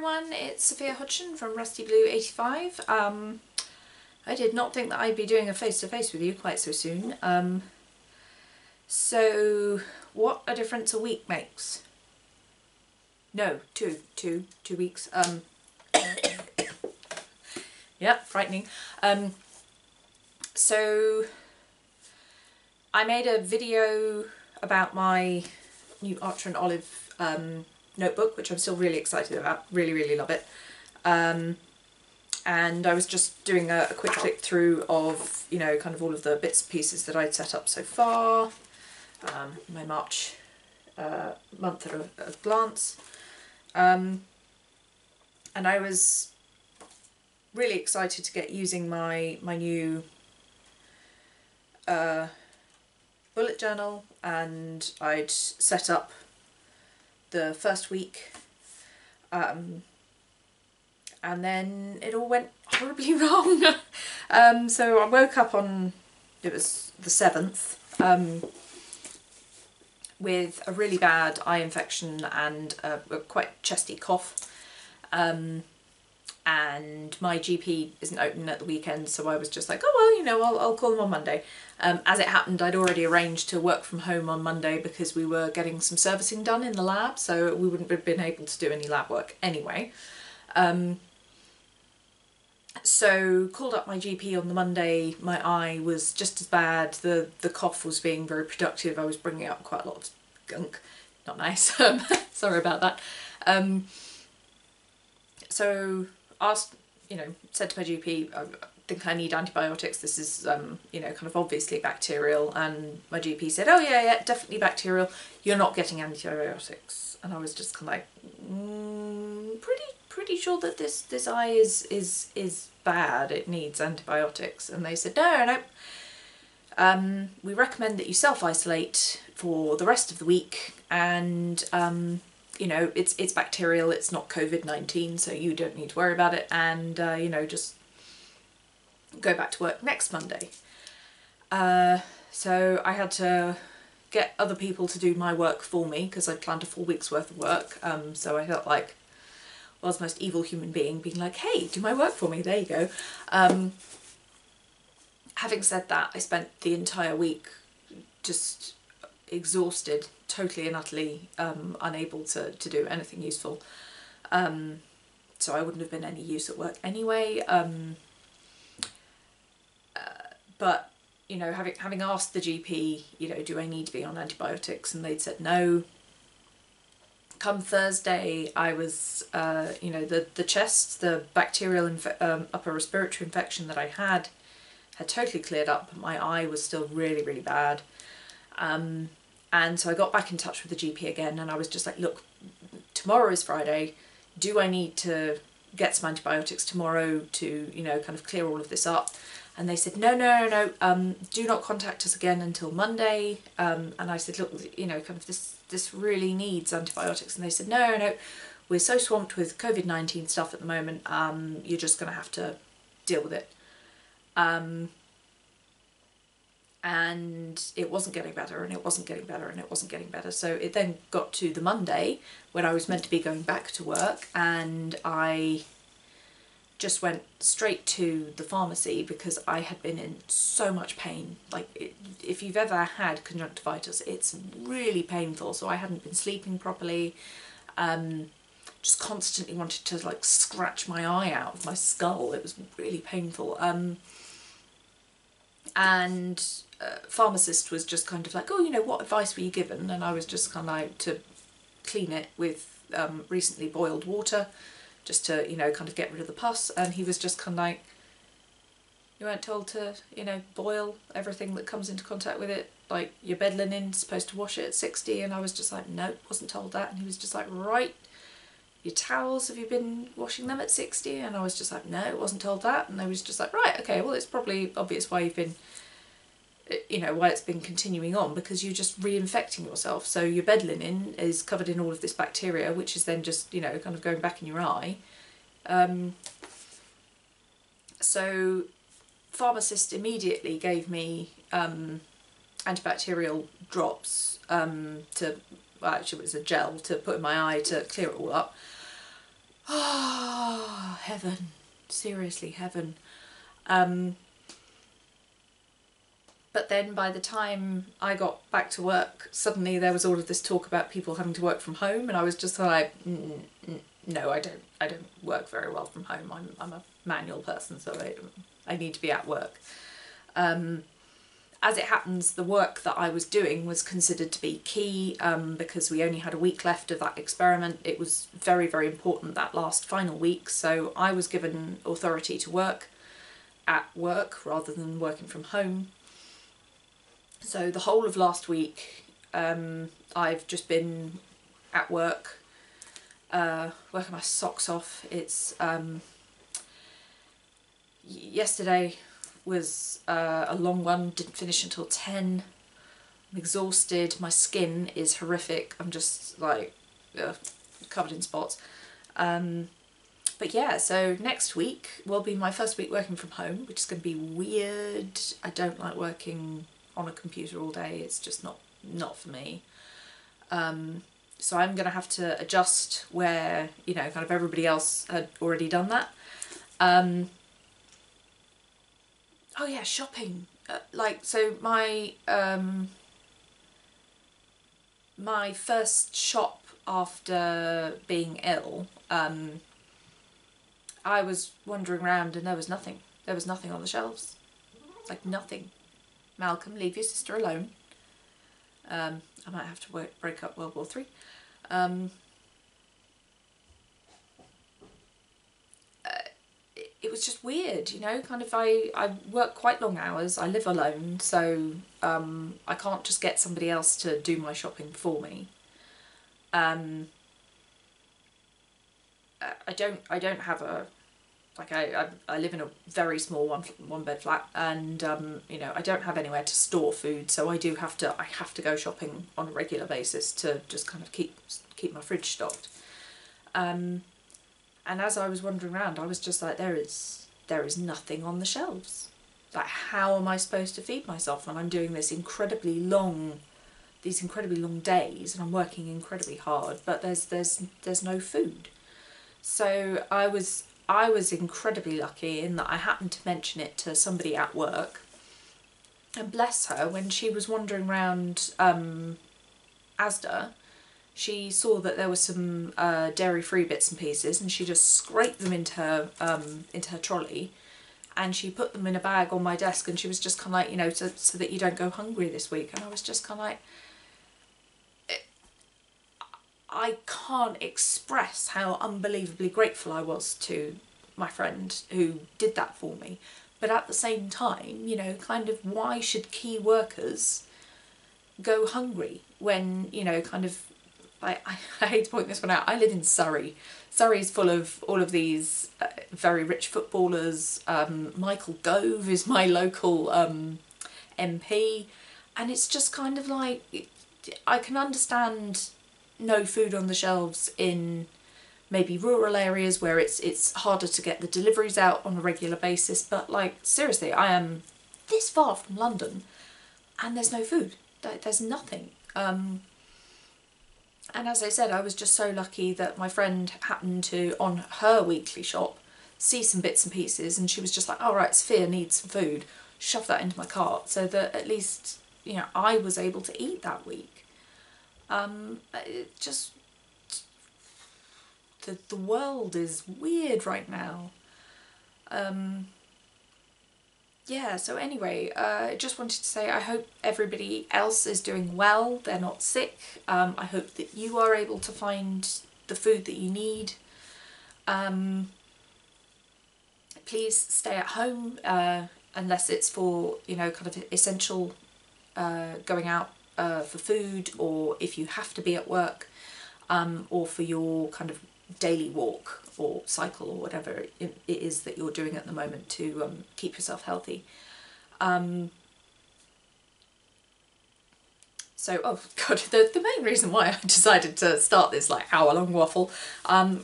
everyone, it's Sophia Hodgson from Rusty Blue 85. I did not think that I'd be doing a face-to-face with you quite so soon. So what a difference a week makes. No, two weeks. Yeah, frightening. So I made a video about my new Archer and Olive notebook, which I'm still really excited about. Really love it. And I was just doing a quick click through of, you know, kind of all of the bits and pieces that I'd set up so far. My March month at a glance. And I was really excited to get using my new bullet journal, and I'd set up the first week, and then it all went horribly wrong. So I woke up on, it was the 7th, with a really bad eye infection and a quite chesty cough, and my GP isn't open at the weekend, so I was just like, oh well, you know, I'll call them on Monday. As it happened, I'd already arranged to work from home on Monday because we were getting some servicing done in the lab, so we wouldn't have been able to do any lab work anyway. So called up my GP on the Monday. My eye was just as bad. The cough was being very productive. I was bringing up quite a lot of gunk. Not nice. Sorry about that. So asked, you know, said to my GP, I think I need antibiotics. This is, you know, kind of obviously bacterial. And my GP said, oh yeah, definitely bacterial. You're not getting antibiotics. And I was just kind of like, pretty sure that this eye is bad. It needs antibiotics. And they said, no. We recommend that you self-isolate for the rest of the week, and you know, it's bacterial, it's not COVID-19, so you don't need to worry about it, and you know, just go back to work next Monday. So I had to get other people to do my work for me because I planned a full week's worth of work, so I felt like I was the most evil human being being like, hey, do my work for me, there you go. Having said that, I spent the entire week just exhausted, totally and utterly unable to do anything useful. So I wouldn't have been any use at work anyway. But, you know, having asked the GP, you know, do I need to be on antibiotics? And they'd said no. Come Thursday, I was, you know, the chest, the bacterial upper respiratory infection that I had totally cleared up, but my eye was still really bad. And so I got back in touch with the GP again, and I was just like, look, tomorrow is Friday. Do I need to get some antibiotics tomorrow to, you know, kind of clear all of this up? And they said, no, do not contact us again until Monday. And I said, look, you know, kind of this really needs antibiotics. And they said, no, we're so swamped with COVID-19 stuff at the moment, you're just going to have to deal with it. And it wasn't getting better, and it wasn't getting better, and it wasn't getting better. So it then got to the Monday when I was meant to be going back to work, and I just went straight to the pharmacy because I had been in so much pain. Like, if you've ever had conjunctivitis, it's really painful. So I hadn't been sleeping properly, just constantly wanted to like scratch my eye out of my skull. It was really painful. And pharmacist was just kind of like, oh, you know, what advice were you given? And I was just kind of like to clean it with recently boiled water, just to, you know, kind of get rid of the pus. And he was just kind of like, you weren't told to, you know, boil everything that comes into contact with it, like your bed linen's supposed to wash it at 60. And I was just like, no, wasn't told that. And he was just like, right, your towels, have you been washing them at 60? And I was just like, no, wasn't told that. And they was just like, right, okay, well, it's probably obvious why you've been, you know, why it's been continuing on, because you're just reinfecting yourself. So your bed linen is covered in all of this bacteria, which is then just, you know, kind of going back in your eye. So pharmacist immediately gave me antibacterial drops to, well, actually it was a gel to put in my eye to clear it all up. Ah, heaven. Seriously, heaven. But then by the time I got back to work, suddenly there was all of this talk about people having to work from home, and I was just like, no, I don't work very well from home. I'm a manual person, so I need to be at work. As it happens, the work that I was doing was considered to be key, because we only had a week left of that experiment. It was very, very important, that last final week, so I was given authority to work at work rather than working from home. So the whole of last week, I've just been at work, working my socks off. It's yesterday was a long one, didn't finish until 10. I'm exhausted, my skin is horrific, I'm just like covered in spots. But yeah, so next week will be my first week working from home, which is going to be weird. I don't like working on a computer all day, it's just not for me. So I'm going to have to adjust where, you know, kind of everybody else had already done that. Oh yeah, shopping. So my first shop after being ill, I was wandering around and there was nothing. There was nothing on the shelves. Like nothing. Malcolm, leave your sister alone. I might have to break up World War III. It was just weird, you know, kind of I work quite long hours, I live alone, so I can't just get somebody else to do my shopping for me. I don't have a, like I live in a very small one bed flat, and you know, I don't have anywhere to store food, so I have to go shopping on a regular basis to just kind of keep my fridge stocked. And as I was wandering around, I was just like, there is nothing on the shelves. Like, how am I supposed to feed myself when I'm doing these incredibly long days and I'm working incredibly hard, but there's no food. So I was incredibly lucky in that I happened to mention it to somebody at work, and bless her, when she was wandering around Asda, she saw that there were some dairy-free bits and pieces, and she just scraped them into her trolley, and she put them in a bag on my desk, and she was just kind of like, you know, so that you don't go hungry this week. And I was just kind of like, I can't express how unbelievably grateful I was to my friend who did that for me. But at the same time, you know, kind of, why should key workers go hungry when, you know, kind of, I hate to point this one out, I live in Surrey. Surrey's full of all of these very rich footballers. Michael Gove is my local MP, and it's just kind of like, I can understand no food on the shelves in maybe rural areas where it's harder to get the deliveries out on a regular basis, but like, seriously, I am this far from London and there's no food. There's nothing. And as I said, I was just so lucky that my friend happened to, on her weekly shop, see some bits and pieces, and she was just like, oh right, Sophia needs some food, shove that into my cart, so that at least, you know, I was able to eat that week. It just, the world is weird right now. Yeah, so anyway, I just wanted to say I hope everybody else is doing well, they're not sick. I hope that you are able to find the food that you need. Please stay at home, unless it's for, you know, kind of essential going out for food, or if you have to be at work, or for your kind of daily walk or cycle or whatever it is that you're doing at the moment to keep yourself healthy. So, oh god, the main reason why I decided to start this like hour-long waffle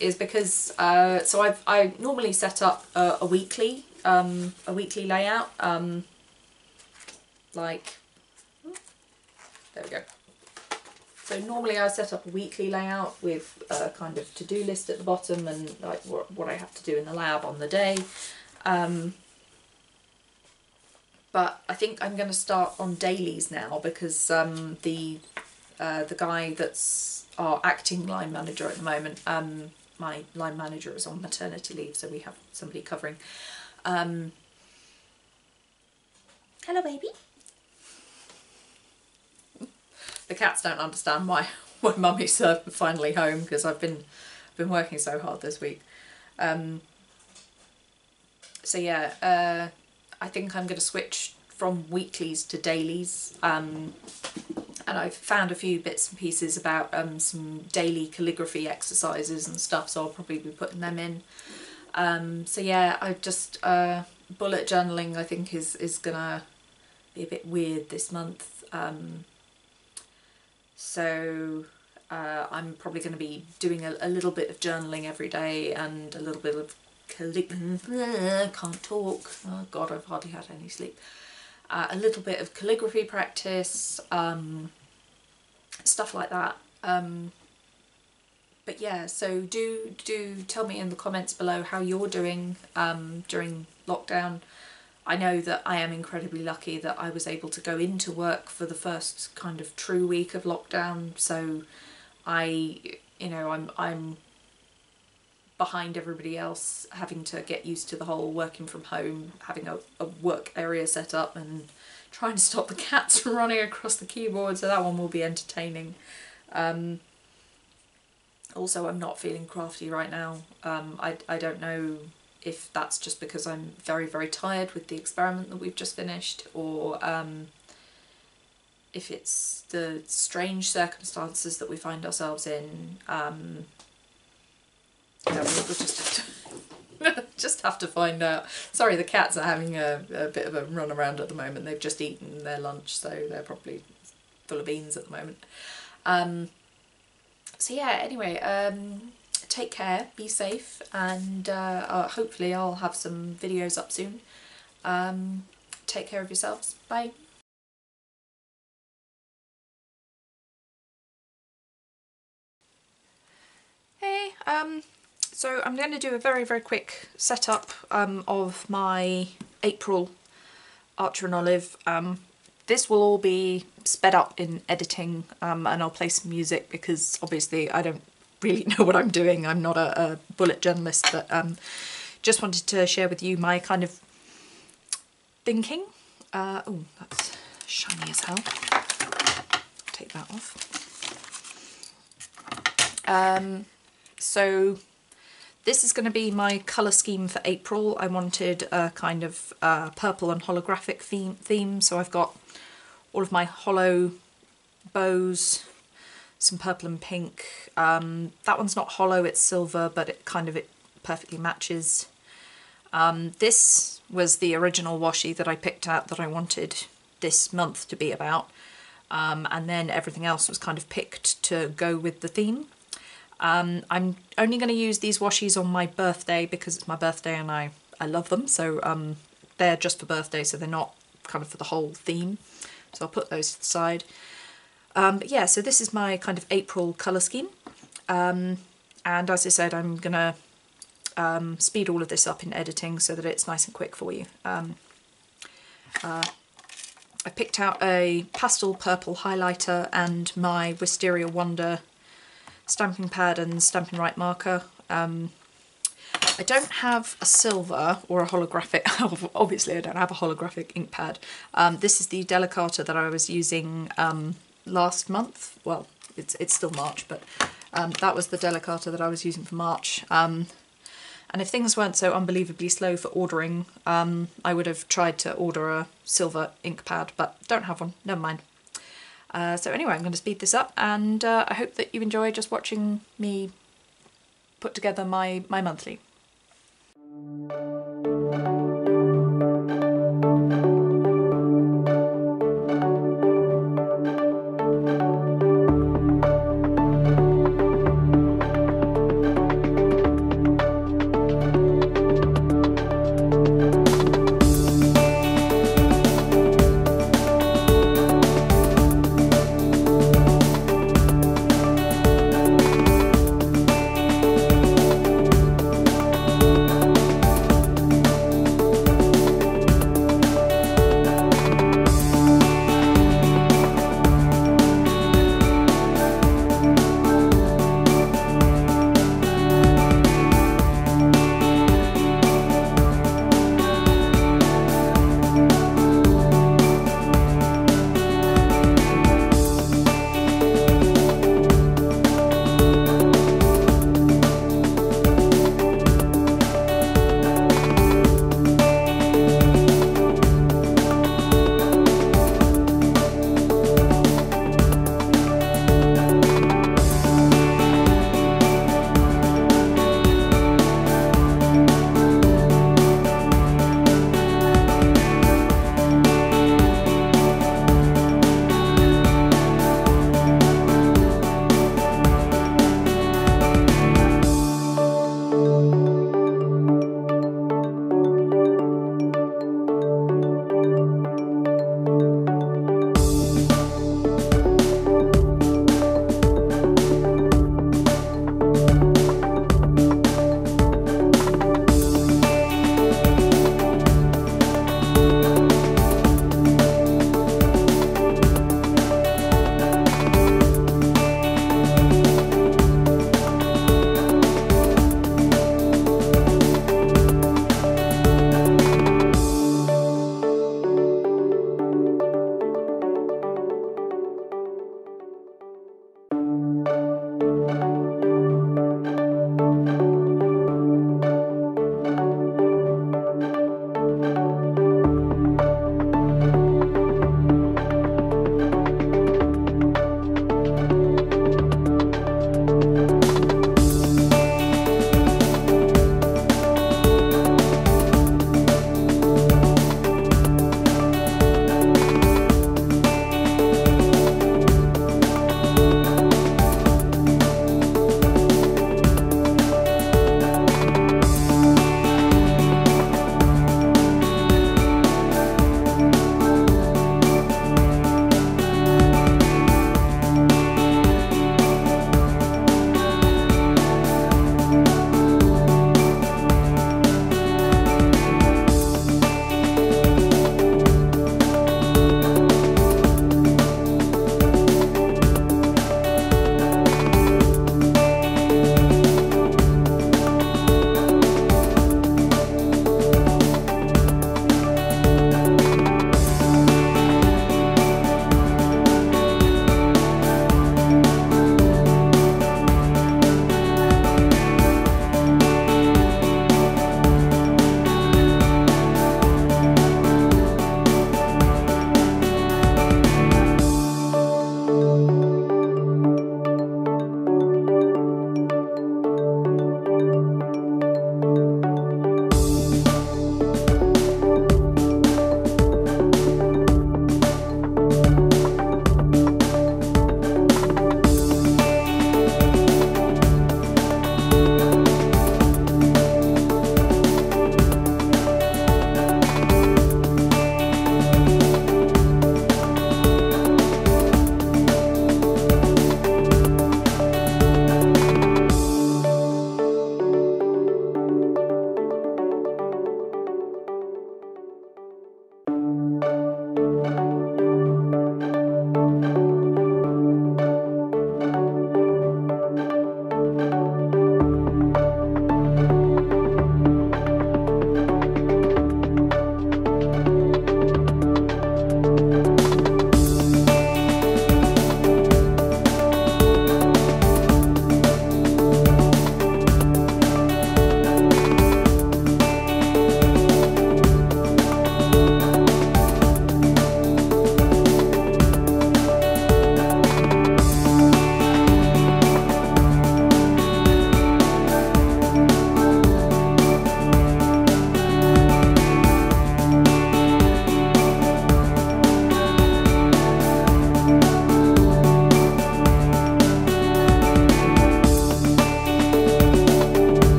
is because so I normally set up a weekly layout, like, there we go. So normally I set up a weekly layout with a kind of to-do list at the bottom and like what I have to do in the lab on the day. But I think I'm going to start on dailies now because the guy that's our acting line manager at the moment, my line manager is on maternity leave, so we have somebody covering. Hello, baby. The cats don't understand why mummy's finally home because I've been working so hard this week. So yeah, I think I'm going to switch from weeklies to dailies. And I've found a few bits and pieces about some daily calligraphy exercises and stuff, so I'll probably be putting them in. So yeah, I just bullet journaling I think is gonna be a bit weird this month. So I'm probably going to be doing a little bit of journaling every day and a little bit of can't talk. Oh God, I've hardly had any sleep. A little bit of calligraphy practice, stuff like that. But yeah, so do tell me in the comments below how you're doing during lockdown. I know that I am incredibly lucky that I was able to go into work for the first kind of true week of lockdown, so I'm behind everybody else, having to get used to the whole working from home, having a work area set up and trying to stop the cats from running across the keyboard, so that one will be entertaining. Also, I'm not feeling crafty right now. I don't know if that's just because I'm very, very tired with the experiment that we've just finished, or if it's the strange circumstances that we find ourselves in. We'll just have to find out. Sorry, the cats are having a bit of a run around at the moment. They've just eaten their lunch, so they're probably full of beans at the moment. So yeah, anyway, take care, be safe, and hopefully I'll have some videos up soon. Take care of yourselves. Bye. Hey, so I'm going to do a very, very quick setup of my April Archer and Olive. This will all be sped up in editing, and I'll play some music because obviously I don't really know what I'm doing. I'm not a bullet journalist, but just wanted to share with you my kind of thinking. Oh, that's shiny as hell. Take that off. So this is going to be my colour scheme for April. I wanted a kind of purple and holographic theme, so I've got all of my hollow bows, some purple and pink. That one's not hollow, it's silver, but it perfectly matches. This was the original washi that I picked out that I wanted this month to be about, and then everything else was kind of picked to go with the theme. I'm only going to use these washies on my birthday because it's my birthday and I love them, so they're just for birthday, so they're not kind of for the whole theme. So I'll put those to the side. But yeah, so this is my kind of April colour scheme. And as I said, I'm going to speed all of this up in editing so that it's nice and quick for you. I picked out a pastel purple highlighter and my Wisteria Wonder stamping pad and Stampin' Right marker. I don't have a silver or a holographic, obviously I don't have a holographic ink pad. This is the Delicata that I was using last month. Well, it's still March, but that was the Delicata that I was using for March. And if things weren't so unbelievably slow for ordering, I would have tried to order a silver ink pad, but don't have one, never mind. So anyway, I'm going to speed this up, and I hope that you enjoy just watching me put together my monthly.